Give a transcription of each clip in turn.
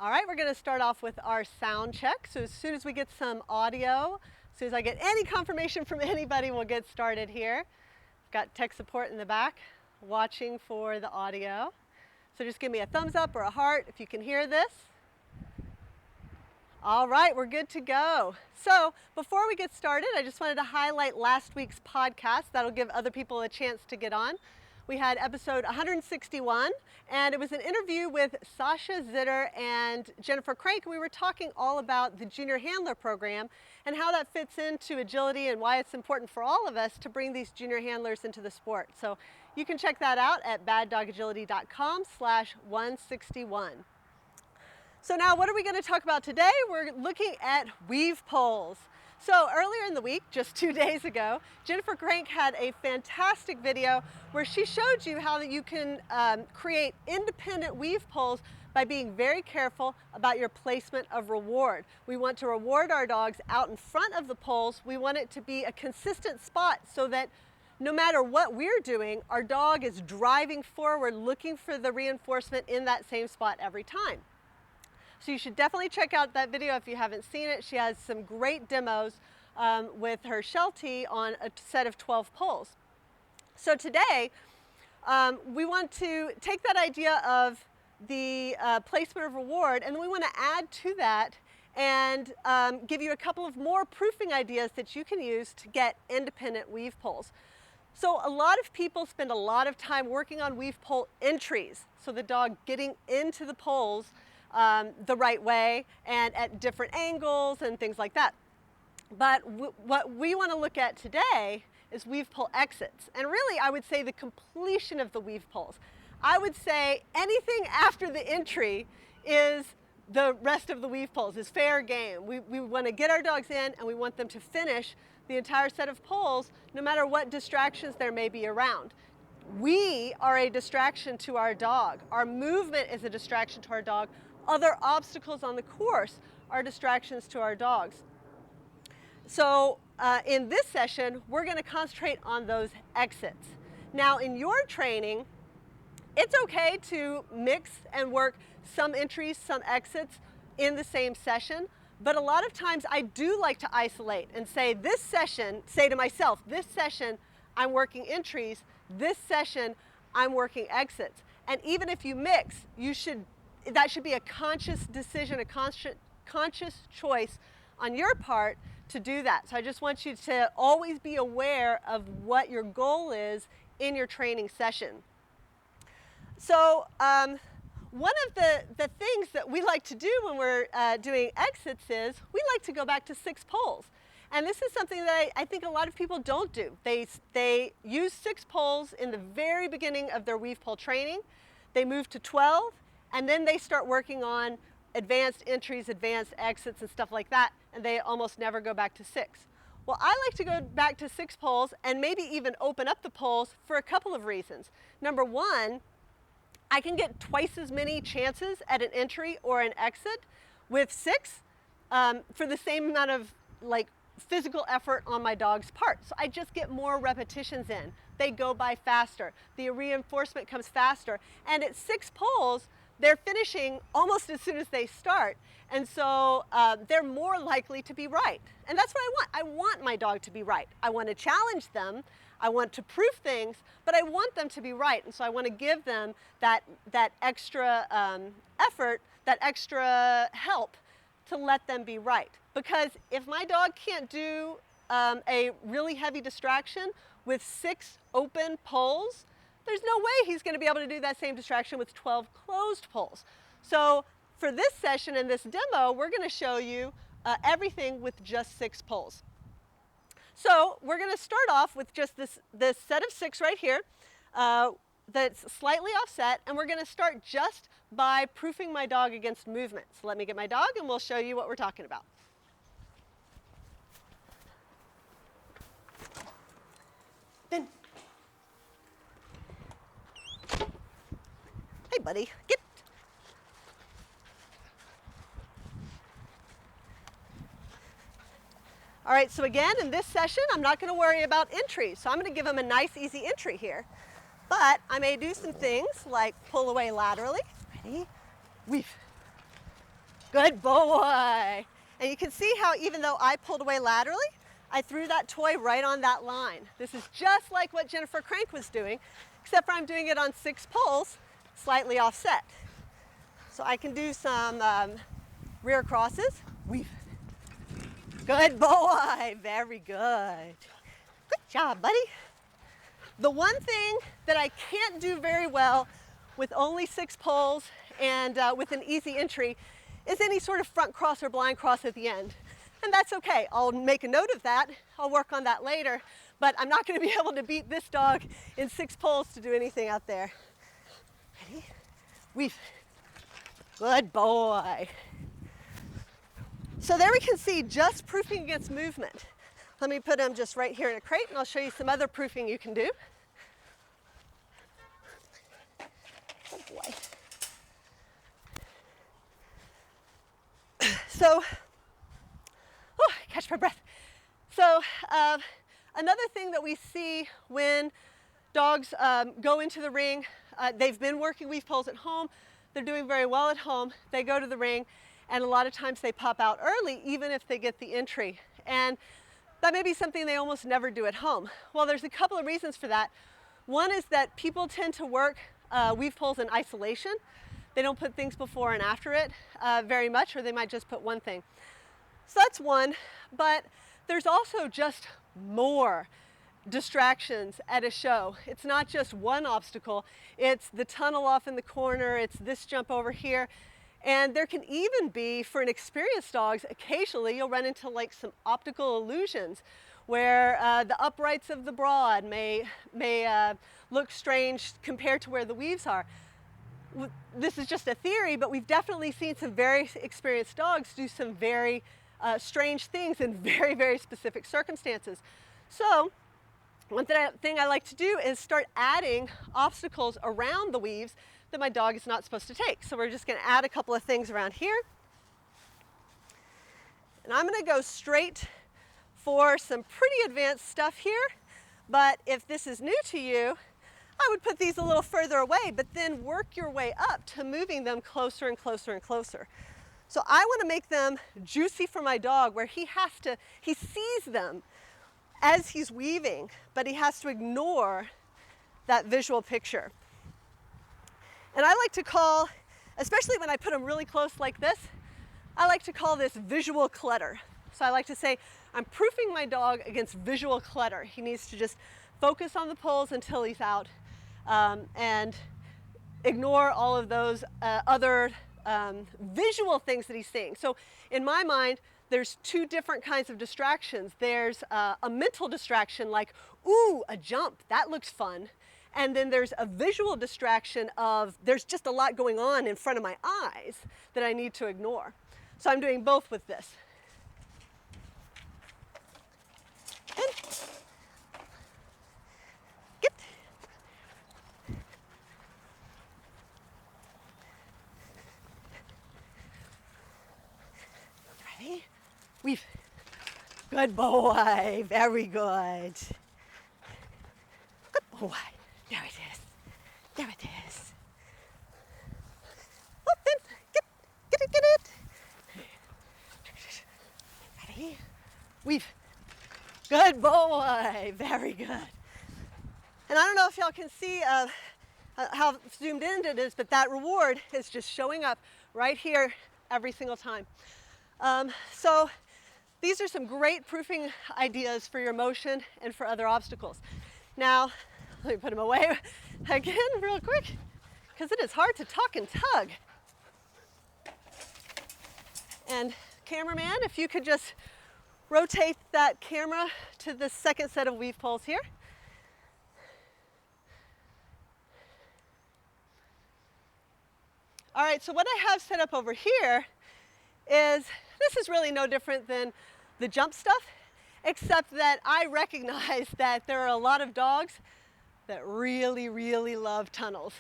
All right, we're going to start off with our sound check. So as soon as we get some audio, as soon as I get any confirmation from anybody, we'll get started here. I've got tech support in the back watching for the audio. So just give me a thumbs up or a heart if you can hear this. All right, we're good to go. So before we get started, I just wanted to highlight last week's podcast. That'll give other people a chance to get on. We had episode 161, and it was an interview with Sasha Zitter and Jennifer Crank. We were talking all about the Junior Handler program and how that fits into agility and why it's important for all of us to bring these junior handlers into the sport. So you can check that out at baddogagility.com/161. So now what are we going to talk about today? We're looking at weave poles. So earlier in the week, just 2 days ago, Jennifer Crank had a fantastic video where she showed you how that you can create independent weave poles by being very careful about your placement of reward. We want to reward our dogs out in front of the poles. We want it to be a consistent spot so that no matter what we're doing, our dog is driving forward looking for the reinforcement in that same spot every time. So you should definitely check out that video if you haven't seen it. She has some great demos with her Sheltie on a set of 12 poles. So today, we want to take that idea of the placement of reward, and then we want to add to that and give you a couple of more proofing ideas that you can use to get independent weave poles. So a lot of people spend a lot of time working on weave pole entries, so the dog getting into the poles the right way and at different angles and things like that. But what we want to look at today is weave pole exits. And really, I would say the completion of the weave poles. I would say anything after the entry is the rest of the weave poles, is fair game. We want to get our dogs in and we want them to finish the entire set of poles no matter what distractions there may be around. We are a distraction to our dog. Our movement is a distraction to our dog. Other obstacles on the course are distractions to our dogs. So in this session, we're going to concentrate on those exits. Now in your training, it's okay to mix and work some entries, some exits in the same session, but a lot of times I do like to isolate and say this session, say to myself, this session I'm working entries, this session I'm working exits. And even if you mix, that should be a conscious decision, a conscious choice on your part to do that. So I just want you to always be aware of what your goal is in your training session. So one of the things that we like to do when we're doing exits is we like to go back to 6 poles. And this is something that I think a lot of people don't do. They use 6 poles in the very beginning of their weave pole training. They move to 12. And then they start working on advanced entries, advanced exits, and stuff like that, and they almost never go back to 6. Well, I like to go back to 6 poles and maybe even open up the poles for a couple of reasons. Number one, I can get twice as many chances at an entry or an exit with 6 for the same amount of physical effort on my dog's part. So I just get more repetitions in. They go by faster. The reinforcement comes faster. And at 6 poles, they're finishing almost as soon as they start, and so they're more likely to be right. And that's what I want. I want my dog to be right. I want to challenge them. I want to prove things, but I want them to be right. And so I want to give them that extra effort, that extra help to let them be right. Because if my dog can't do a really heavy distraction with 6 open poles, there's no way he's going to be able to do that same distraction with 12 closed poles. So for this session and this demo, we're going to show you everything with just 6 poles. So we're going to start off with just this set of 6 right here that's slightly offset, and we're going to start just by proofing my dog against movement. So let me get my dog and we'll show you what we're talking about. Ben. Hey, buddy, get. All right, so again, in this session, I'm not going to worry about entries. So I'm going to give him a nice, easy entry here. But I may do some things like pull away laterally. Ready? Weave. Good boy. And you can see how even though I pulled away laterally, I threw that toy right on that line. This is just like what Jennifer Crank was doing, except for I'm doing it on 6 poles, slightly offset. So I can do some rear crosses. Weave. Good boy, very good. Good job, buddy. The one thing that I can't do very well with only 6 poles and with an easy entry is any sort of front cross or blind cross at the end. And that's okay, I'll make a note of that. I'll work on that later, but I'm not gonna be able to beat this dog in 6 poles to do anything out there. Ready? Weave. Good boy. So there we can see just proofing against movement. Let me put them just right here in a crate and I'll show you some other proofing you can do. Oh boy. So, oh, catch my breath. So another thing that we see when dogs go into the ring, they've been working weave poles at home, they're doing very well at home, they go to the ring, and a lot of times they pop out early even if they get the entry. And that may be something they almost never do at home. Well, there's a couple of reasons for that. One is that people tend to work weave poles in isolation. They don't put things before and after it very much, or they might just put one thing. So that's one, but there's also just more distractions at a show. It's not just one obstacle, it's the tunnel off in the corner, it's this jump over here, and there can even be, for an experienced dogs, occasionally you'll run into like some optical illusions where the uprights of the broad may look strange compared to where the weaves are. This is just a theory, but we've definitely seen some very experienced dogs do some very strange things in very, very specific circumstances. So one thing I like to do is start adding obstacles around the weaves that my dog is not supposed to take. So we're just going to add a couple of things around here. And I'm going to go straight for some pretty advanced stuff here. But if this is new to you, I would put these a little further away, but then work your way up to moving them closer and closer and closer. So I want to make them juicy for my dog where he sees them as he's weaving, but he has to ignore that visual picture. And I like to call, especially when I put them really close like this, I like to call this visual clutter. So I like to say, I'm proofing my dog against visual clutter. He needs to just focus on the poles until he's out and ignore all of those other visual things that he's seeing. So in my mind, there's 2 different kinds of distractions. There's a mental distraction like, ooh, a jump, that looks fun. And then there's a visual distraction of there's just a lot going on in front of my eyes that I need to ignore. So I'm doing both with this. And get. Ready? Weave. Good boy. Very good. Good boy. There it is. There it is. Oh, then get it. Ready? Weave. Good boy. Very good. And I don't know if y'all can see how zoomed in it is, but that reward is just showing up right here every single time. So these are some great proofing ideas for your motion and for other obstacles. Now, let me put them away again real quick, because it is hard to talk and tug. And cameraman, if you could just rotate that camera to the second set of weave poles here. All right, so what I have set up over here is, this is really no different than the jump stuff, except that I recognize that there are a lot of dogs that really, really love tunnels.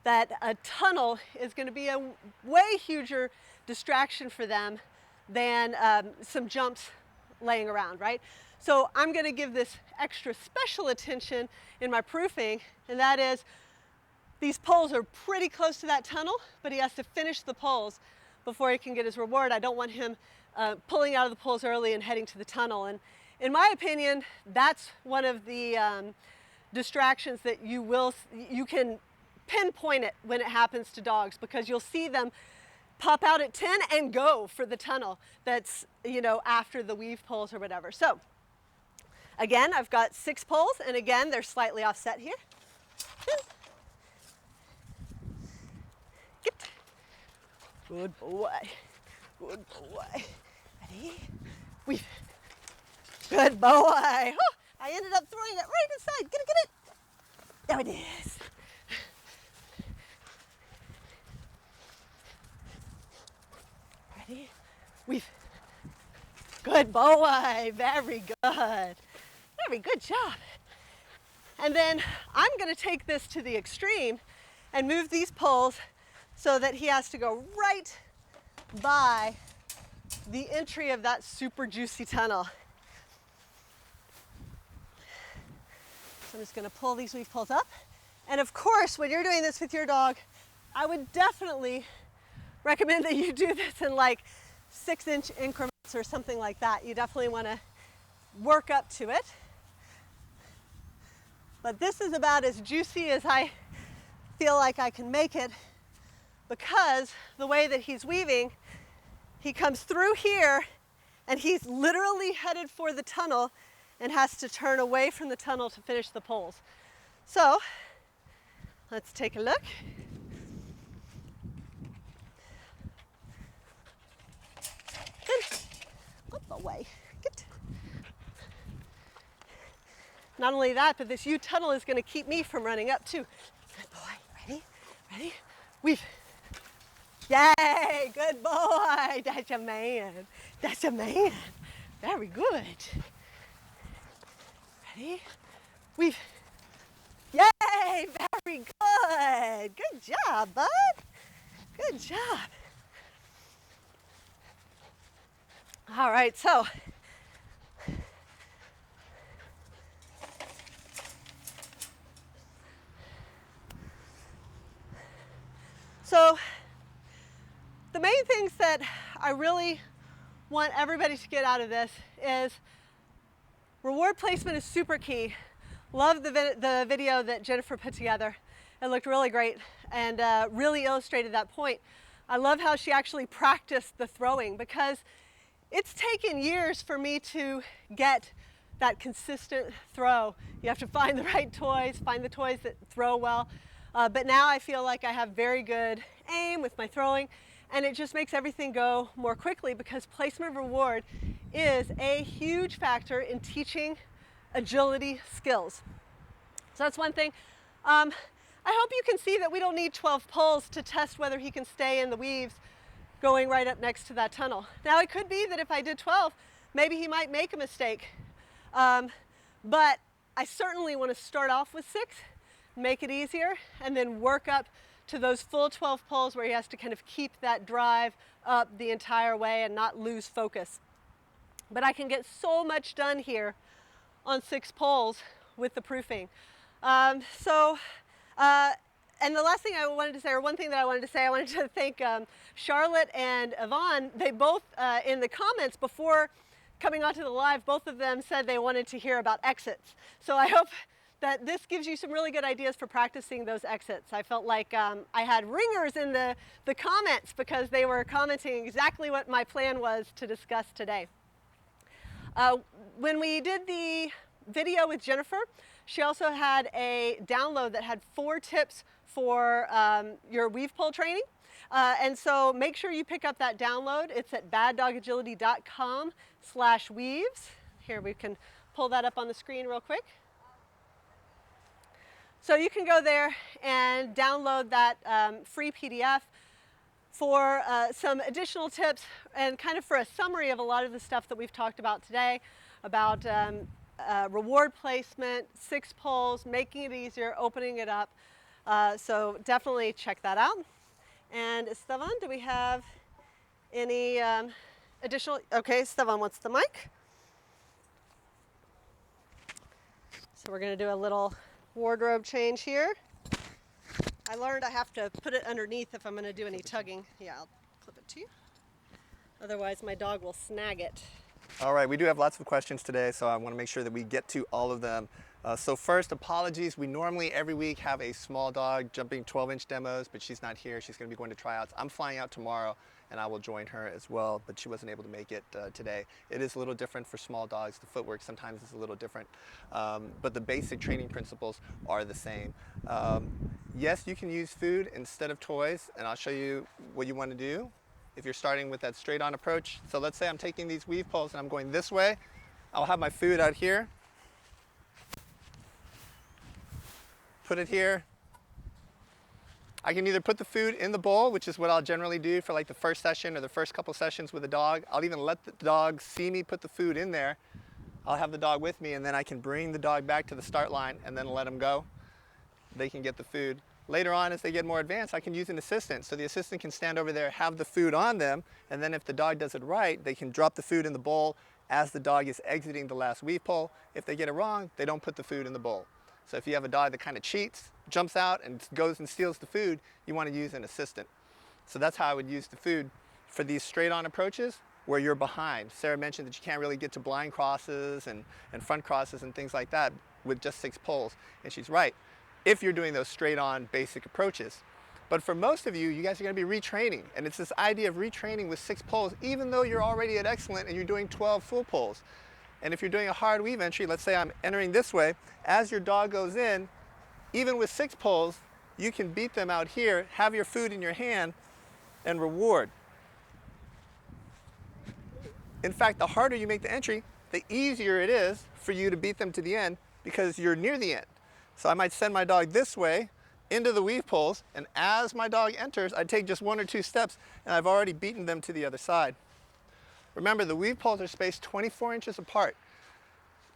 That a tunnel is going to be a way huger distraction for them than some jumps laying around, right? So I'm going to give this extra special attention in my proofing, and that is these poles are pretty close to that tunnel, but he has to finish the poles before he can get his reward. I don't want him pulling out of the poles early and heading to the tunnel. And in my opinion, that's one of the distractions that you can pinpoint it when it happens to dogs, because you'll see them pop out at 10 and go for the tunnel that's, you know, after the weave poles or whatever. So again, I've got 6 poles, and again, they're slightly offset here. Get. Good boy. Good boy. Ready? Weave. Good boy. Oh, I ended up throwing it right inside. Get it, get it. There it is. Ready? Weave. Good boy. Very good. Very good job. And then I'm going to take this to the extreme and move these poles so that he has to go right by the entry of that super juicy tunnel. So I'm just going to pull these weave poles up. And of course, when you're doing this with your dog, I would definitely recommend that you do this in like 6-inch increments or something like that. You definitely want to work up to it. But this is about as juicy as I feel like I can make it, because the way that he's weaving, he comes through here and he's literally headed for the tunnel and has to turn away from the tunnel to finish the poles. So let's take a look. Good. Up away. Good. Not only that, but this U-tunnel is going to keep me from running up too. Good boy. Ready? Ready? Weave. Yay! Good boy. That's a man. That's a man. Very good. Ready? Weave. Yay! Very good. Good job, bud. Good job. All right, so the main things that I really want everybody to get out of this is reward placement is super key. Love the video that Jennifer put together. It looked really great and really illustrated that point. I love how she actually practiced the throwing, because it's taken years for me to get that consistent throw. You have to find the right toys, find the toys that throw well. But now I feel like I have very good aim with my throwing, and it just makes everything go more quickly, because placement of reward is a huge factor in teaching agility skills. So that's one thing. I hope you can see that we don't need 12 poles to test whether he can stay in the weaves going right up next to that tunnel. Now it could be that if I did 12, maybe he might make a mistake. But I certainly want to start off with 6, make it easier, and then work up to those full 12 poles where he has to kind of keep that drive up the entire way and not lose focus. But I can get so much done here on 6 poles with the proofing. And the last thing I wanted to say, or one thing that I wanted to say, I wanted to thank Charlotte and Yvonne. They both, in the comments before coming onto the live, both of them said they wanted to hear about exits. So I hope that this gives you some really good ideas for practicing those exits. I felt like I had ringers in the comments, because they were commenting exactly what my plan was to discuss today. When we did the video with Jennifer, she also had a download that had 4 tips for your weave pole training. And so make sure you pick up that download. It's at baddogagility.com/weaves. Here, we can pull that up on the screen real quick. So you can go there and download that free PDF for some additional tips and kind of for a summary of a lot of the stuff that we've talked about today, about reward placement, 6 poles, making it easier, opening it up. So definitely check that out. And Esteban, do we have any additional? Okay, Esteban wants the mic. So we're going to do a little wardrobe change here. I learned I have to put it underneath if I'm going to do any tugging. Yeah, I'll clip it to you. Otherwise, my dog will snag it. All right, we do have lots of questions today, so I want to make sure that we get to all of them. So first, apologies. We normally every week have a small dog jumping 12-inch demos, but she's not here. She's going to be going to tryouts. I'm flying out tomorrow, and I will join her as well, but she wasn't able to make it today. It is a little different for small dogs. The footwork sometimes is a little different, but the basic training principles are the same. Yes, you can use food instead of toys, and I'll show you what you want to do if you're starting with that straight on approach. So let's say I'm taking these weave poles and I'm going this way. I'll have my food out here. Put it here. I can either put the food in the bowl, which is what I'll generally do for like the first session or the first couple sessions with the dog. I'll even let the dog see me put the food in there. I'll have the dog with me, and then I can bring the dog back to the start line and then let them go. They can get the food. Later on, as they get more advanced, I can use an assistant. So the assistant can stand over there, have the food on them, and then if the dog does it right, they can drop the food in the bowl as the dog is exiting the last weave pole. If they get it wrong, they don't put the food in the bowl. So if you have a dog that kind of cheats, jumps out and goes and steals the food, you want to use an assistant. So that's how I would use the food for these straight on approaches where you're behind. Sarah mentioned that you can't really get to blind crosses and front crosses and things like that with just 6 poles, and she's right, if you're doing those straight on basic approaches. But for most of you, you guys are going to be retraining, and it's this idea of retraining with 6 poles, even though you're already at excellent and you're doing 12 full poles. And if you're doing a hard weave entry, let's say I'm entering this way, as your dog goes in, even with 6 poles, you can beat them out here, have your food in your hand, and reward. In fact, the harder you make the entry, the easier it is for you to beat them to the end because you're near the end. So I might send my dog this way into the weave poles, and as my dog enters, I take just 1 or 2 steps, and I've already beaten them to the other side. Remember, the weave poles are spaced 24 inches apart.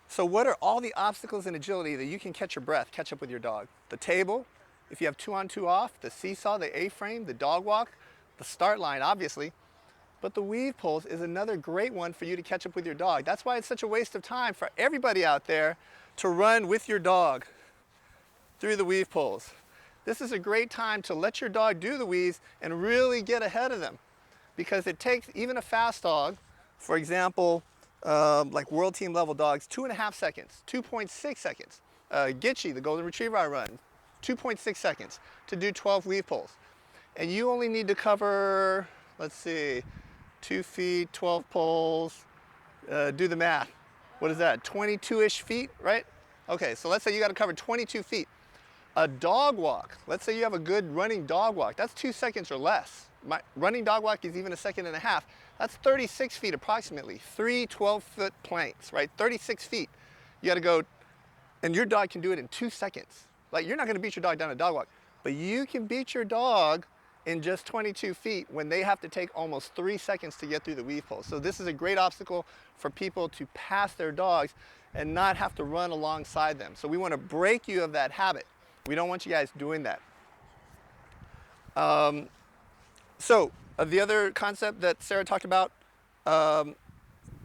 So what are all the obstacles in agility that you can catch your breath, catch up with your dog? The table, if you have 2 on 2 off, the seesaw, the A-frame, the dog walk, the start line, obviously. But the weave poles is another great one for you to catch up with your dog. That's why it's such a waste of time for everybody out there to run with your dog through the weave poles. This is a great time to let your dog do the weaves and really get ahead of them, because it takes even a fast dog, for example, like world team level dogs, 2.5 seconds, 2.6 seconds. Gitchy, the golden retriever I run, 2.6 seconds to do 12 weave poles. And you only need to cover, let's see, 2 feet, 12 poles, do the math. What is that, 22-ish feet, right? Okay, so let's say you got to cover 22 feet. A dog walk, let's say you have a good running dog walk, that's 2 seconds or less. My running dog walk is even 1.5 seconds. That's 36 feet approximately, 3 12-foot planks, right? 36 feet. You gotta go, and your dog can do it in 2 seconds. Like, you're not gonna beat your dog down a dog walk, but you can beat your dog in just 22 feet when they have to take almost 3 seconds to get through the weave pole. So this is a great obstacle for people to pass their dogs and not have to run alongside them. So we wanna break you of that habit. We don't want you guys doing that. The other concept that Sarah talked about,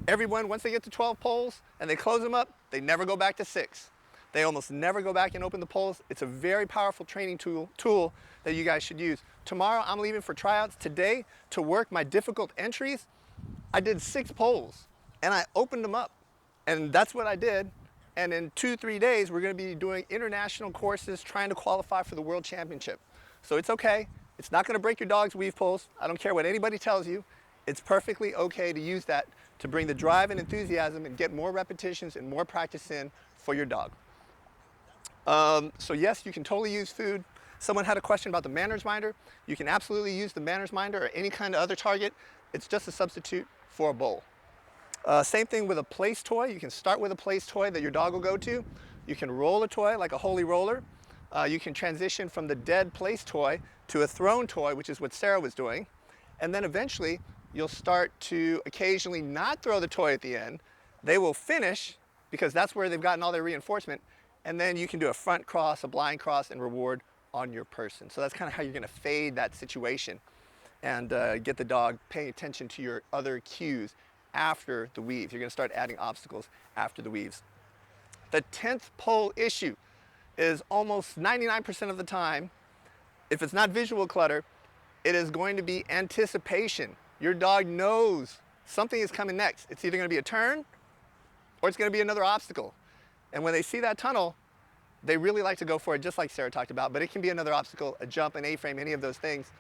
everyone, once they get to 12 poles and they close them up, they never go back to 6. They almost never go back and open the poles. It's a very powerful training tool that you guys should use. Tomorrow, I'm leaving for tryouts. Today, to work my difficult entries, I did 6 poles and I opened them up. And that's what I did. And in 2-3 days, we're gonna be doing international courses trying to qualify for the World Championship. So it's okay. It's not gonna break your dog's weave poles. I don't care what anybody tells you. It's perfectly okay to use that to bring the drive and enthusiasm and get more repetitions and more practice in for your dog. So yes, you can totally use food. Someone had a question about the manners minder. You can absolutely use the manners minder or any kind of other target. It's just a substitute for a bowl. Same thing with a place toy. You can start with a place toy that your dog will go to. You can roll a toy like a holy roller. You can transition from the dead place toy to a thrown toy, which is what Sarah was doing. And then eventually you'll start to occasionally not throw the toy at the end. They will finish because that's where they've gotten all their reinforcement. And then you can do a front cross, a blind cross, and reward on your person. So that's kind of how you're going to fade that situation and get the dog paying attention to your other cues after the weaves. You're going to start adding obstacles after the weaves. The 10th pole issue is almost 99% of the time, if it's not visual clutter, it is going to be anticipation. Your dog knows something is coming next. It's either going to be a turn or it's going to be another obstacle. And when they see that tunnel, they really like to go for it, just like Sarah talked about, but it can be another obstacle, a jump, an A-frame, any of those things.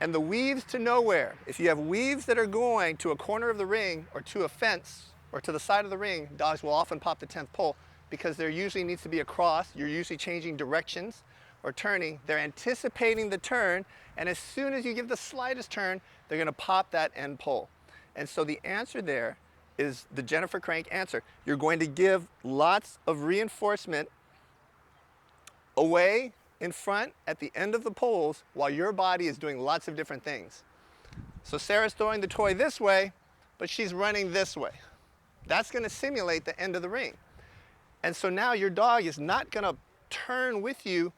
And the weaves to nowhere, if you have weaves that are going to a corner of the ring or to a fence or to the side of the ring, dogs will often pop the 10th pole because there usually needs to be a cross. You're usually changing directions or turning. They're anticipating the turn, and as soon as you give the slightest turn, they're going to pop that end pole. And so the answer there is the Jennifer Crank answer. You're going to give lots of reinforcement away in front at the end of the poles while your body is doing lots of different things. So Sarah's throwing the toy this way, but she's running this way. That's going to simulate the end of the ring. And so now your dog is not going to turn with you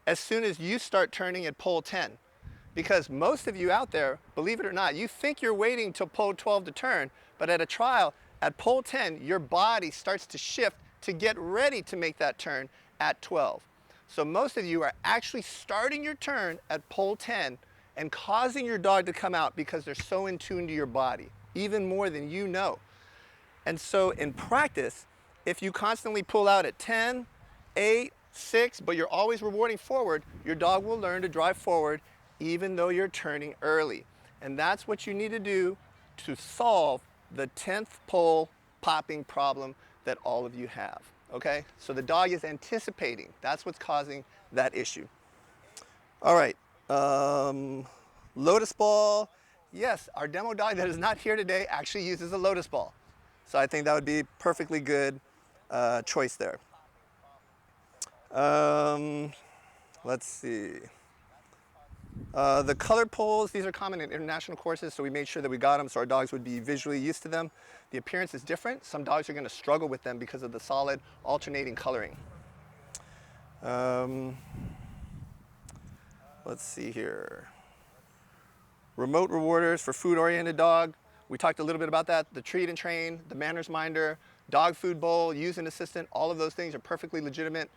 as soon as you start turning at pole 10. Because most of you out there, believe it or not, you think you're waiting till pole 12 to turn, but at a trial, at pole 10, your body starts to shift to get ready to make that turn at 12. So most of you are actually starting your turn at pole 10 and causing your dog to come out because they're so in tune to your body, even more than you know. And so in practice, if you constantly pull out at 10, 8, 6, but you're always rewarding forward, your dog will learn to drive forward even though you're turning early. And that's what you need to do to solve the 10th pole popping problem that all of you have. Okay, so the dog is anticipating. That's what's causing that issue. All right, lotus ball. Yes, our demo dog that is not here today actually uses a lotus ball. So I think that would be perfectly good choice there. Let's see. The colored poles, these are common in international courses, so we made sure that we got them so our dogs would be visually used to them. The appearance is different. Some dogs are going to struggle with them because of the solid alternating coloring. Let's see here. Remote rewarders for food-oriented dog. We talked a little bit about that. The treat and train, the manners minder, dog food bowl, use an assistant, all of those things are perfectly legitimate.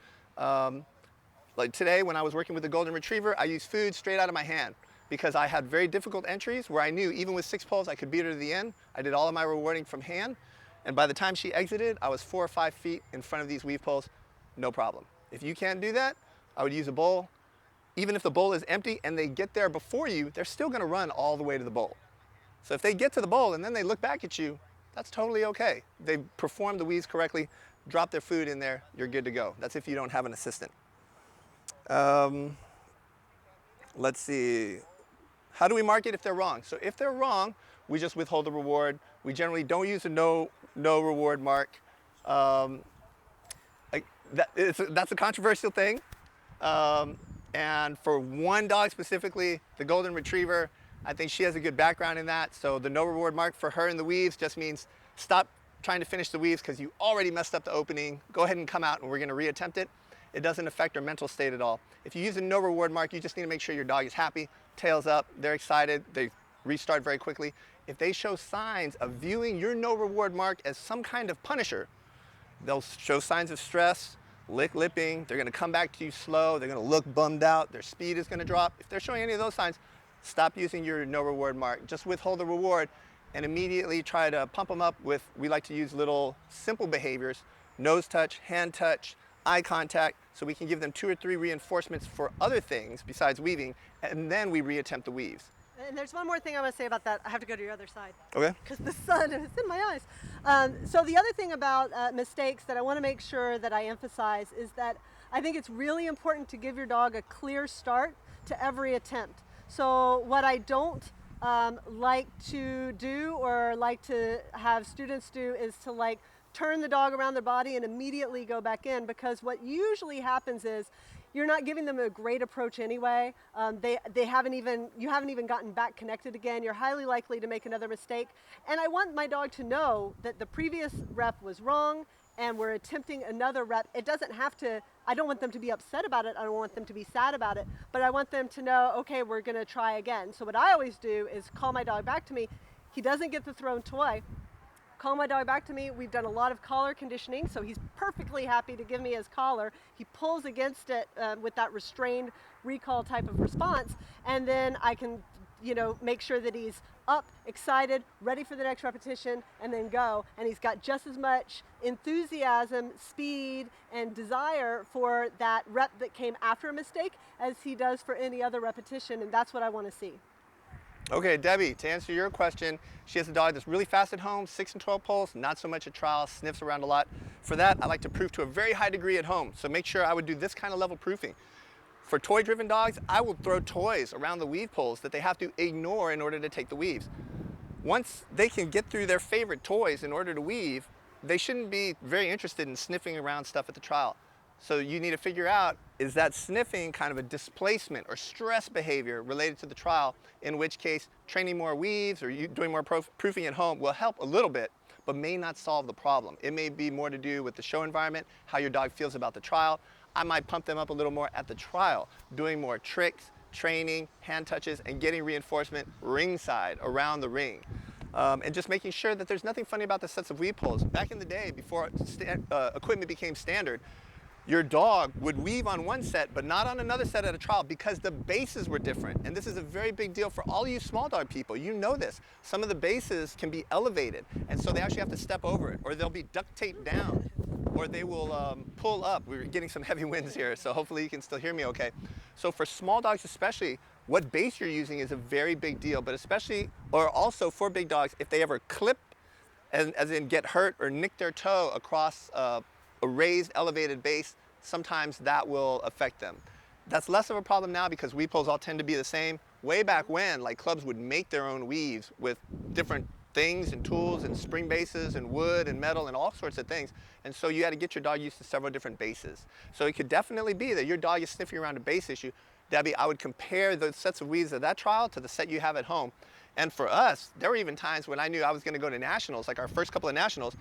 Like today when I was working with the golden retriever, I used food straight out of my hand because I had very difficult entries where I knew even with 6 poles I could beat her to the end. I did all of my rewarding from hand, and by the time she exited, I was 4 or 5 feet in front of these weave poles, no problem. If you can't do that, I would use a bowl. Even if the bowl is empty and they get there before you, they're still gonna run all the way to the bowl. So if they get to the bowl and then they look back at you, that's totally okay. They performed the weaves correctly, drop their food in there, you're good to go. That's if you don't have an assistant. Let's see. How do we mark it if they're wrong? So if they're wrong, we just withhold the reward. We generally don't use a no reward mark. That's a controversial thing. And for one dog specifically, the golden retriever, I think she has a good background in that. So the no reward mark for her in the weaves just means stop trying to finish the weaves because you already messed up the opening. Go ahead and come out and we're going to reattempt it. It doesn't affect her mental state at all. If you use a no reward mark, you just need to make sure your dog is happy, tails up, they're excited, they restart very quickly. If they show signs of viewing your no reward mark as some kind of punisher, they'll show signs of stress, lipping, they're gonna come back to you slow, they're gonna look bummed out, their speed is gonna drop. If they're showing any of those signs, stop using your no reward mark. Just withhold the reward and immediately try to pump them up with, we like to use little simple behaviors, nose touch, hand touch, eye contact, so we can give them 2 or 3 reinforcements for other things besides weaving, and then we reattempt the weaves. And there's one more thing I want to say about that. I have to go to your other side. Okay. Because the sun is in my eyes. So the other thing about mistakes that I want to make sure that I emphasize is that I think it's really important to give your dog a clear start to every attempt. So what I don't like to do or like to have students do is to turn the dog around their body and immediately go back in, because what usually happens is you're not giving them a great approach anyway. You haven't even gotten back connected again. You're highly likely to make another mistake. And I want my dog to know that the previous rep was wrong and we're attempting another rep. It doesn't have to, I don't want them to be upset about it. I don't want them to be sad about it, but I want them to know, okay, we're gonna try again. So what I always do is call my dog back to me. He doesn't get the thrown toy. call my dog back to me. We've done a lot of collar conditioning, so he's perfectly happy to give me his collar. He pulls against it with that restrained recall type of response, and then I can, you know, make sure that he's up, excited, ready for the next repetition, and then go. And he's got just as much enthusiasm, speed, and desire for that rep that came after a mistake as he does for any other repetition, and that's what I want to see. Okay, Debbie, to answer your question, she has a dog that's really fast at home, 6 and 12 pulls, not so much at trial, sniffs around a lot. For that, I like to proof to a very high degree at home, so make sure I would do this kind of level proofing. For toy-driven dogs, I will throw toys around the weave poles that they have to ignore in order to take the weaves. Once they can get through their favorite toys in order to weave, they shouldn't be very interested in sniffing around stuff at the trial. So you need to figure out, is that sniffing kind of a displacement or stress behavior related to the trial, in which case training more weaves or you doing more proofing at home will help a little bit, but may not solve the problem. It may be more to do with the show environment, how your dog feels about the trial. I might pump them up a little more at the trial, doing more tricks, training, hand touches, and getting reinforcement ringside, around the ring. And just making sure that there's nothing funny about the sets of weave poles. Back in the day, before equipment became standard, your dog would weave on one set, but not on another set at a trial because the bases were different. And this is a very big deal for all you small dog people. You know this. Some of the bases can be elevated, and so they actually have to step over it, or they'll be duct taped down, or they will pull up. We're getting some heavy winds here, so hopefully you can still hear me okay. So for small dogs especially, what base you're using is a very big deal, but especially, or also for big dogs, if they ever clip, as in get hurt or nick their toe across a raised, elevated base, sometimes that will affect them. That's less of a problem now because weave poles all tend to be the same. Way back when, like, clubs would make their own weaves with different things and tools and spring bases and wood and metal and all sorts of things. And so you had to get your dog used to several different bases. So it could definitely be that your dog is sniffing around a base issue. Debbie, I would compare those sets of weaves at that trial to the set you have at home. And for us, there were even times when I knew I was going to go to nationals, like our first couple of nationals,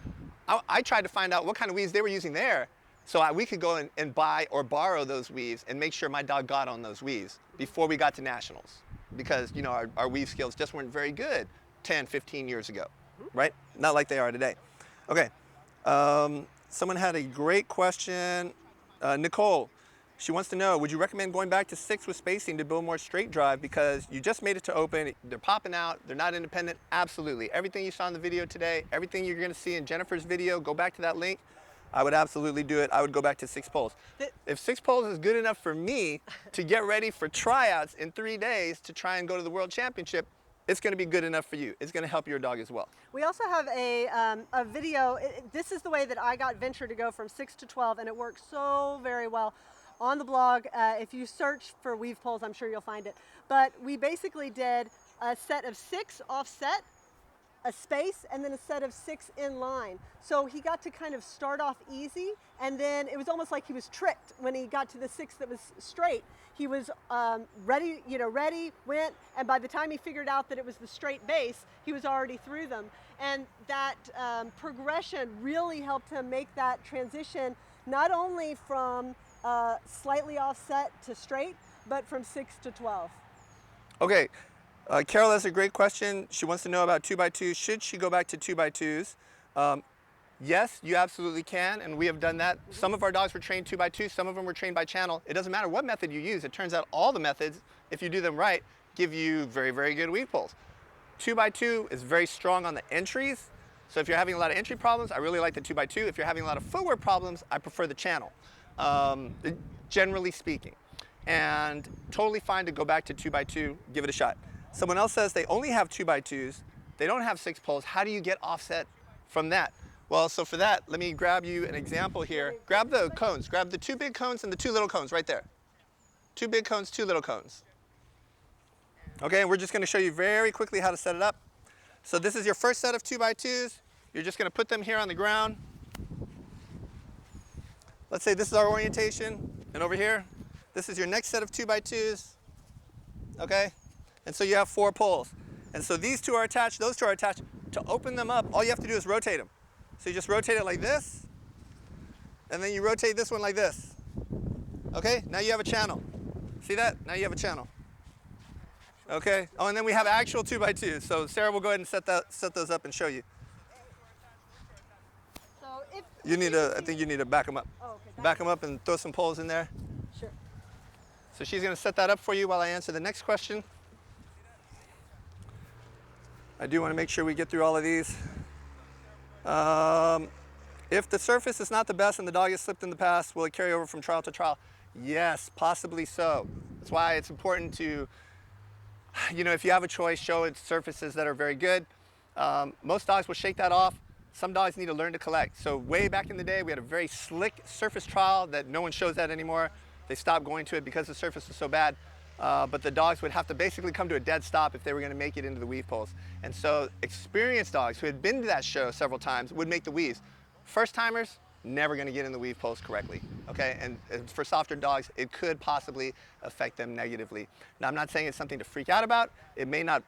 I tried to find out what kind of weaves they were using there so we could go and buy or borrow those weaves and make sure my dog got on those weaves before we got to nationals. Because, you know, our weave skills just weren't very good 10, 15 years ago, right? Not like they are today. Okay, someone had a great question. Nicole, she wants to know, would you recommend going back to 6 with spacing to build more straight drive because you just made it to open, they're popping out, they're not independent? Absolutely. Everything you saw in the video today, everything you're gonna see in Jennifer's video, go back to that link. I would absolutely do it. I would go back to 6 poles. If 6 poles is good enough for me to get ready for tryouts in 3 days to try and go to the World Championship, it's going to be good enough for you. It's going to help your dog as well. We also have a video. This is the way that I got Venture to go from 6 to 12, and it works so very well. On the blog, if you search for weave poles, I'm sure you'll find it. But we basically did a set of 6 offset, a space, and then a set of 6 in line. So he got to kind of start off easy, and then it was almost like he was tricked when he got to the 6 that was straight. He was ready, went, and by the time he figured out that it was the straight base, he was already through them. And that progression really helped him make that transition, not only from slightly offset to straight, but from 6 to 12. Okay. Carol has a great question. She wants to know about 2x2s. Should she go back to 2x2s? Yes, you absolutely can, and we have done that. Some of our dogs were trained 2x2, some of them were trained by channel. It doesn't matter what method you use. It turns out all the methods, if you do them right, give you very, very good weave poles. 2x2 is very strong on the entries, so if you're having a lot of entry problems, I really like the 2x2. If you're having a lot of footwork problems, I prefer the channel, generally speaking. And totally fine to go back to 2x2, give it a shot. Someone else says they only have 2x2s, they don't have 6 poles. How do you get offset from that? Well, so for that, let me grab you an example here. Grab the cones, grab the 2 big cones and the 2 little cones right there. 2 big cones, 2 little cones. Okay, and we're just gonna show you very quickly how to set it up. So this is your first set of 2x2s. You're just gonna put them here on the ground. Let's say this is our orientation, and over here, this is your next set of 2x2s, okay? And so you have 4 poles. And so these 2 are attached, those 2 are attached. To open them up, all you have to do is rotate them. So you just rotate it like this, and then you rotate this one like this. Okay, now you have a channel. See that? Now you have a channel. Okay, oh, and then we have actual 2x2s. So Sarah will go ahead and set those up and show you. You need to, I think you need to back them up. Oh, okay. Back them up and throw some poles in there. Sure. So she's going to set that up for you while I answer the next question. I do want to make sure we get through all of these. If the surface is not the best and the dog has slipped in the past, will it carry over from trial to trial? Yes, possibly so. That's why it's important to, if you have a choice, show it surfaces that are very good. Most dogs will shake that off. Some dogs need to learn to collect. So way back in the day, we had a very slick surface trial that no one shows that anymore. They stopped going to it because the surface was so bad. But the dogs would have to basically come to a dead stop if they were going to make it into the weave poles. And so experienced dogs who had been to that show several times would make the weaves. First timers, never going to get in the weave poles correctly, okay? And for softer dogs, it could possibly affect them negatively. Now, I'm not saying it's something to freak out about. It may not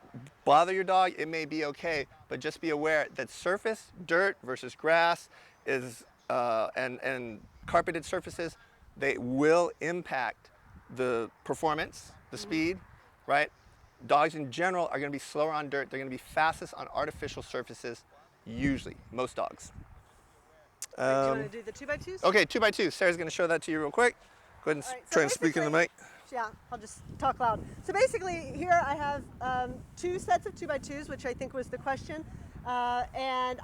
bother your dog. It may be okay, but just be aware that surface, dirt versus grass is, and carpeted surfaces, they will impact the performance, the speed, right? Dogs in general are going to be slower on dirt. They're going to be fastest on artificial surfaces, usually, most dogs. Do you want to do the 2x2s? Okay, 2x2. Sarah's going to show that to you real quick. Go ahead and All right, so try and speak in the mic. Yeah, I'll just talk loud. So basically here I have 2 sets of 2x2s, which I think was the question. And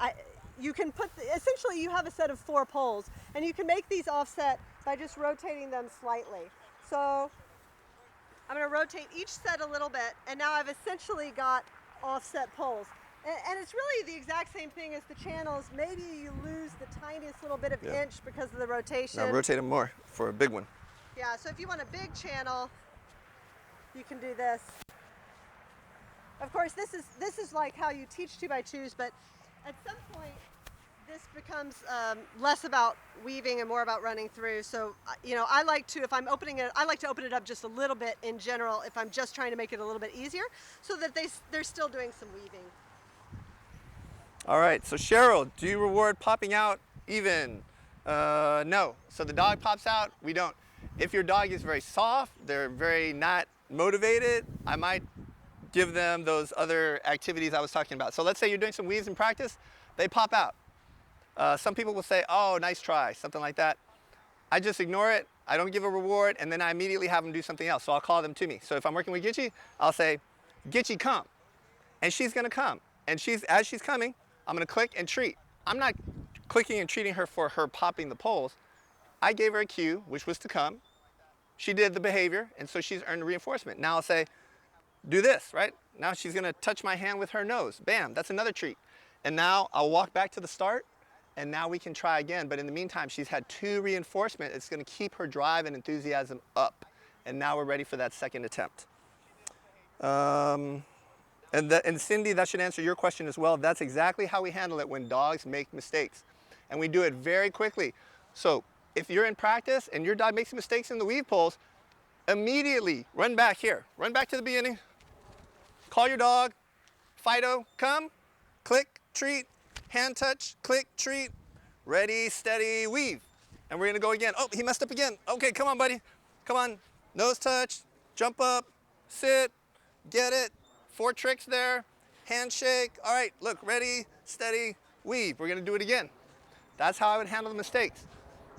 you can put, essentially you have a set of 4 poles, and you can make these offset by just rotating them slightly. So I'm going to rotate each set a little bit, and now I've essentially got offset poles. And it's really the exact same thing as the channels. Maybe you lose the tiniest little bit of inch because of the rotation. Now rotate them more for a big one. Yeah, so if you want a big channel, you can do this. Of course, this is like how you teach 2x2s, but at some point, this becomes less about weaving and more about running through. So, I like to, if I'm opening it, I like to open it up just a little bit in general if I'm just trying to make it a little bit easier, so that they're still doing some weaving. All right, so Cheryl, do you reward popping out even? No. So the dog pops out, we don't. If your dog is very soft, they're very not motivated, I might give them those other activities I was talking about. So let's say you're doing some weaves in practice, they pop out. Some people will say, oh, nice try, something like that. I just ignore it, I don't give a reward, and then I immediately have them do something else. So I'll call them to me. So if I'm working with Gitchy, I'll say, Gitchy, come. And she's gonna come. And as she's coming, I'm gonna click and treat. I'm not clicking and treating her for her popping the poles. I gave her a cue, which was to come. She did the behavior, and so she's earned reinforcement. Now I'll say, do this, right? Now she's gonna touch my hand with her nose. Bam, that's another treat. And now I'll walk back to the start, and now we can try again. But in the meantime, she's had 2 reinforcement. It's gonna keep her drive and enthusiasm up. And now we're ready for that second attempt. And Cindy, that should answer your question as well. That's exactly how we handle it when dogs make mistakes. And we do it very quickly. So if you're in practice and your dog makes mistakes in the weave poles, immediately run back here. Run back to the beginning. Call your dog. Fido, come. Click, treat, hand touch, click, treat. Ready, steady, weave. And we're gonna go again. Oh, he messed up again. Okay, come on, buddy. Come on. Nose touch, jump up, sit, get it. 4 tricks there. Handshake. All right, look, ready, steady, weave. We're gonna do it again. That's how I would handle the mistakes.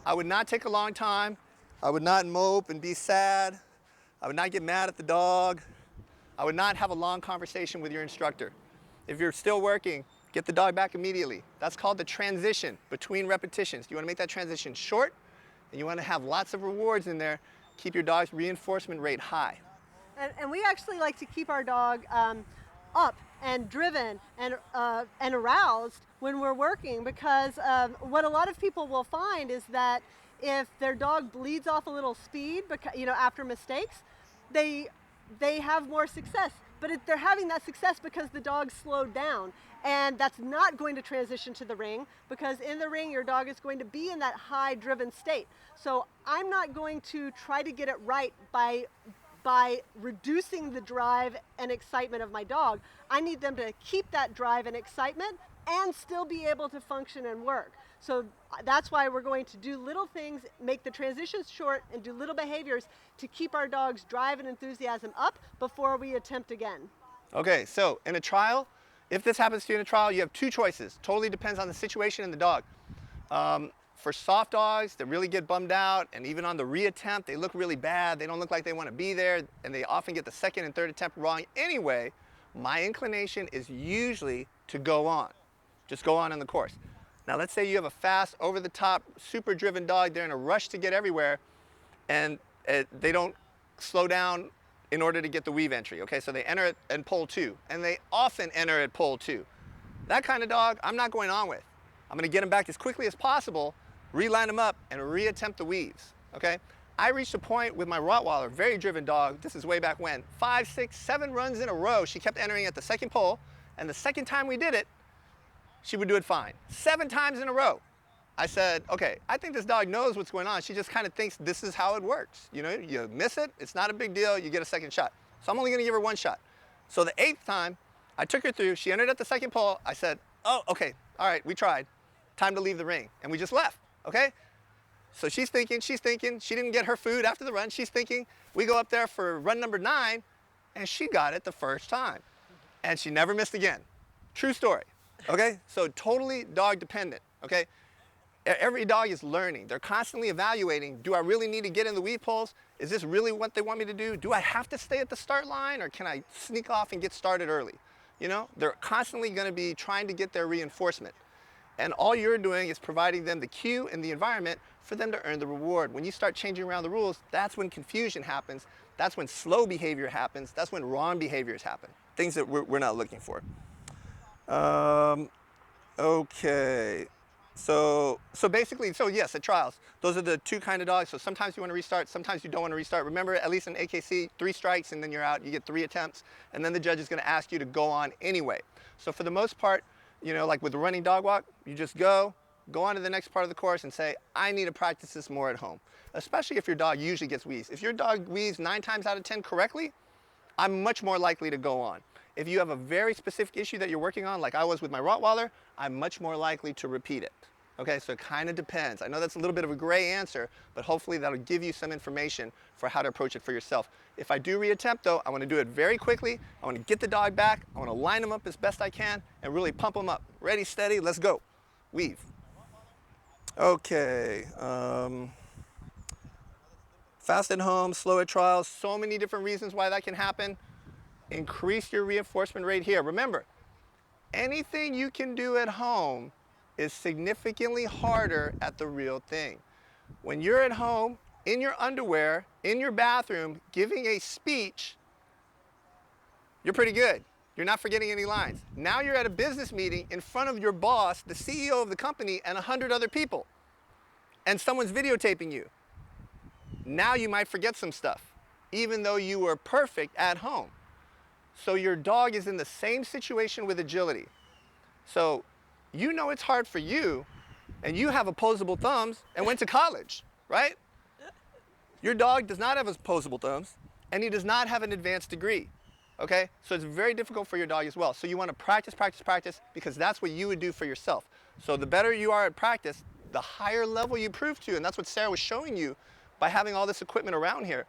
I would not take a long time. I would not mope and be sad. I would not get mad at the dog. I would not have a long conversation with your instructor. If you're still working, get the dog back immediately. That's called the transition between repetitions. You want to make that transition short, and you want to have lots of rewards in there. Keep your dog's reinforcement rate high. And we actually like to keep our dog up and driven and aroused when we're working, because what a lot of people will find is that if their dog bleeds off a little speed, because, after mistakes, they have more success. But they're having that success because the dog slowed down. And that's not going to transition to the ring, because in the ring your dog is going to be in that high driven state. So I'm not going to try to get it right by reducing the drive and excitement of my dog. I need them to keep that drive and excitement and still be able to function and work. So that's why we're going to do little things, make the transitions short, and do little behaviors to keep our dog's drive and enthusiasm up before we attempt again. Okay, so in a trial, if this happens to you in a trial, you have 2 choices. Totally depends on the situation and the dog. for soft dogs that really get bummed out, and even on the reattempt, they look really bad. They don't look like they want to be there, and they often get the second and third attempt wrong anyway. My inclination is usually to go on. Just go on in the course. Now, let's say you have a fast, over-the-top, super driven dog. They're in a rush to get everywhere, and they don't slow down in order to get the weave entry. Okay, so they enter it in pole 2, and they often enter at pole 2. That kind of dog, I'm not going on with. I'm going to get them back as quickly as possible, reline them up, and reattempt the weaves. Okay, I reached a point with my Rottweiler, very driven dog. This is way back when. 5, 6, 7 runs in a row. She kept entering at the second pole, and the second time we did it, she would do it fine. 7 times in a row. I said, okay, I think this dog knows what's going on. She just kind of thinks this is how it works. You know, you miss it, it's not a big deal, you get a second shot. So I'm only gonna give her 1 shot. So the 8th time, I took her through, she entered at the second pole. I said, oh, okay, all right, we tried. Time to leave the ring. And we just left, okay? So she's thinking, she didn't get her food after the run. She's thinking, we go up there for run number 9, and she got it the first time. And she never missed again. True story. Okay, so totally dog dependent, okay? Every dog is learning. They're constantly evaluating, do I really need to get in the weave poles? Is this really what they want me to do? Do I have to stay at the start line, or can I sneak off and get started early? You know, they're constantly gonna be trying to get their reinforcement. And all you're doing is providing them the cue and the environment for them to earn the reward. When you start changing around the rules, that's when confusion happens. That's when slow behavior happens. That's when wrong behaviors happen. Things that we're not looking for. Okay, so basically, yes, at trials, those are the 2 kind of dogs. So sometimes you want to restart, sometimes you don't want to restart. Remember, at least in AKC, 3 strikes and then you're out. You get 3 attempts, and then the judge is going to ask you to go on anyway. So for the most part, you know, like with the running dog walk, you just go on to the next part of the course and say, I need to practice this more at home, especially if your dog usually gets weaves. If your dog weaves 9 times out of 10 correctly, I'm much more likely to go on. If you have a very specific issue that you're working on, like I was with my Rottweiler, I'm much more likely to repeat it. Okay, so it kind of depends. I know that's a little bit of a gray answer, but hopefully that'll give you some information for how to approach it for yourself. If I do reattempt though, I want to do it very quickly. I want to get the dog back. I want to line them up as best I can and really pump them up. Ready, steady, let's go. Weave. Okay. Fast at home, slow at trials, so many different reasons why that can happen. Increase your reinforcement rate here. Remember, anything you can do at home is significantly harder at the real thing. When you're at home, in your underwear, in your bathroom, giving a speech, you're pretty good. You're not forgetting any lines. Now you're at a business meeting in front of your boss, the CEO of the company, and 100 other people, and someone's videotaping you. Now you might forget some stuff, even though you were perfect at home. So your dog is in the same situation with agility. So you know it's hard for you, and you have opposable thumbs and went to college, right? Your dog does not have opposable thumbs, and he does not have an advanced degree, okay? So it's very difficult for your dog as well. So you want to practice, practice, practice, because that's what you would do for yourself. So the better you are at practice, the higher level you prove to, and that's what Sarah was showing you by having all this equipment around here.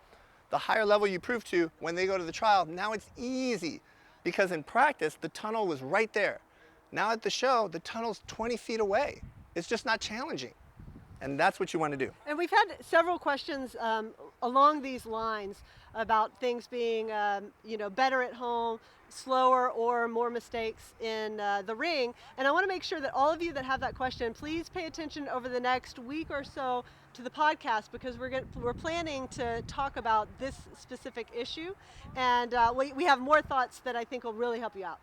The higher level you prove to when they go to the trial, now it's easy, because in practice, the tunnel was right there. Now at the show, the tunnel's 20 feet away. It's just not challenging. And that's what you want to do. And we've had several questions along these lines about things being, you know, better at home, slower, or more mistakes in the ring. And I want to make sure that all of you that have that question, please pay attention over the next week or so to the podcast, because we're planning to talk about this specific issue, and we have more thoughts that I think will really help you out.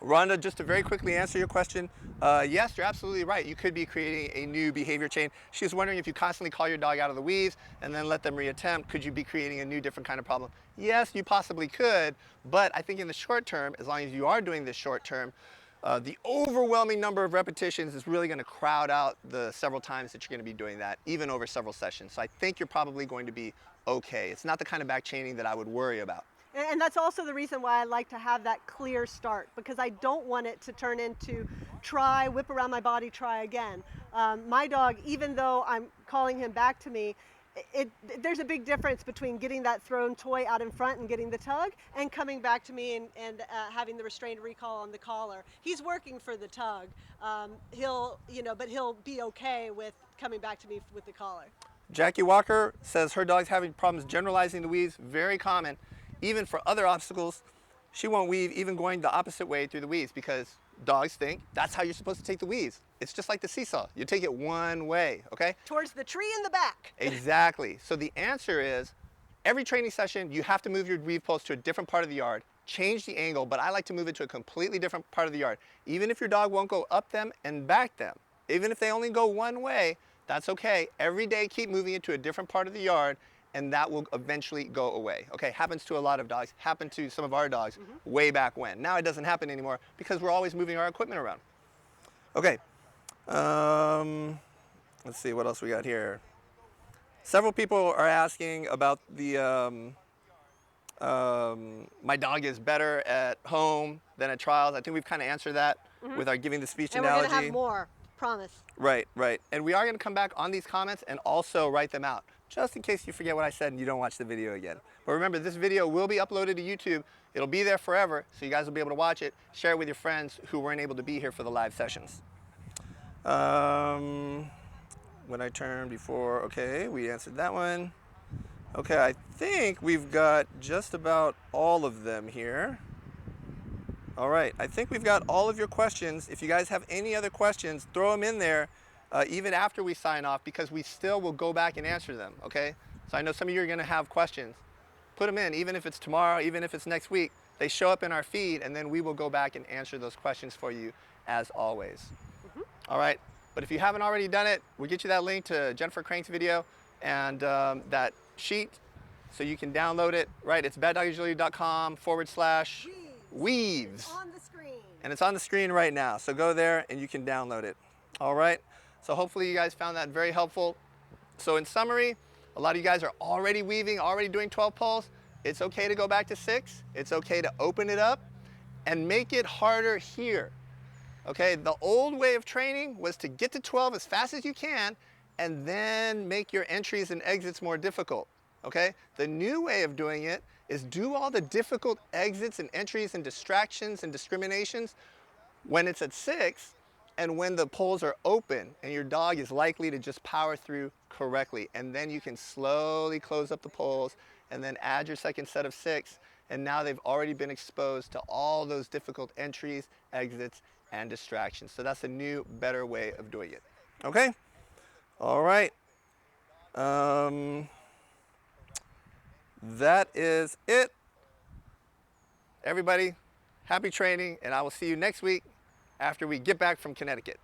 Rhonda, just to very quickly answer your question, yes, you're absolutely right. You could be creating a new behavior chain. She was wondering if you constantly call your dog out of the weaves and then let them reattempt, could you be creating a new different kind of problem? Yes, you possibly could, but I think in the short term, as long as you are doing this short term, the overwhelming number of repetitions is really going to crowd out the several times that you're going to be doing that, even over several sessions. So I think you're probably going to be okay. It's not the kind of back chaining that I would worry about. And that's also the reason why I like to have that clear start, because I don't want it to turn into try, whip around my body, try again. My dog, even though I'm calling him back to me, there's a big difference between getting that thrown toy out in front and getting the tug and coming back to me and having the restrained recall on the collar. He's working for the tug. But he'll be okay with coming back to me with the collar. Jackie Walker says her dog's having problems generalizing the weaves, very common. Even for other obstacles, she won't weave even going the opposite way through the weaves because dogs think that's how you're supposed to take the weaves. It's just like the seesaw. You take it one way, okay? Towards the tree in the back. Exactly. So the answer is, every training session, you have to move your weave poles to a different part of the yard, change the angle, but I like to move it to a completely different part of the yard. Even if your dog won't go up them and back them, even if they only go one way, that's okay. Every day, keep moving it to a different part of the yard, and that will eventually go away. Okay, happens to a lot of dogs, happened to some of our dogs way back when. Now it doesn't happen anymore because we're always moving our equipment around. Okay, let's see what else we got here. Several people are asking about the, my dog is better at home than at trials. I think we've kind of answered that with our giving the speech And analogy. we're gonna have more, promise. Right, right. And we are going to come back on these comments and also write them out, just in case you forget what I said and you don't watch the video again. But remember, this video will be uploaded to YouTube. It'll be there forever, so you guys will be able to watch it, share it with your friends who weren't able to be here for the live sessions. When I turned before, okay, we answered that one. Okay, I think we've got just about all of them here. All right, I think we've got all of your questions. If you guys have any other questions, throw them in there even after we sign off because we still will go back and answer them, okay? So I know some of you are gonna have questions. Put them in, even if it's tomorrow, even if it's next week. They show up in our feed and then we will go back and answer those questions for you as always. All right, but if you haven't already done it, we'll get you that link to Jennifer Crank's video and that sheet so you can download it, right? It's baddogagility.com/weaves. On the screen. And it's on the screen right now. So go there and you can download it. All right. So hopefully you guys found that very helpful. So in summary, a lot of you guys are already weaving, already doing 12 poles. It's okay to go back to 6. It's okay to open it up and make it harder here. Okay, the old way of training was to get to 12 as fast as you can and then make your entries and exits more difficult. Okay, the new way of doing it is do all the difficult exits and entries and distractions and discriminations when it's at 6 and when the poles are open and your dog is likely to just power through correctly. And then you can slowly close up the poles and then add your second set of 6. And now they've already been exposed to all those difficult entries, exits, and distractions. So that's a new, better way of doing it. Okay? All right. That is it. Everybody, happy training, and I will see you next week after we get back from Connecticut.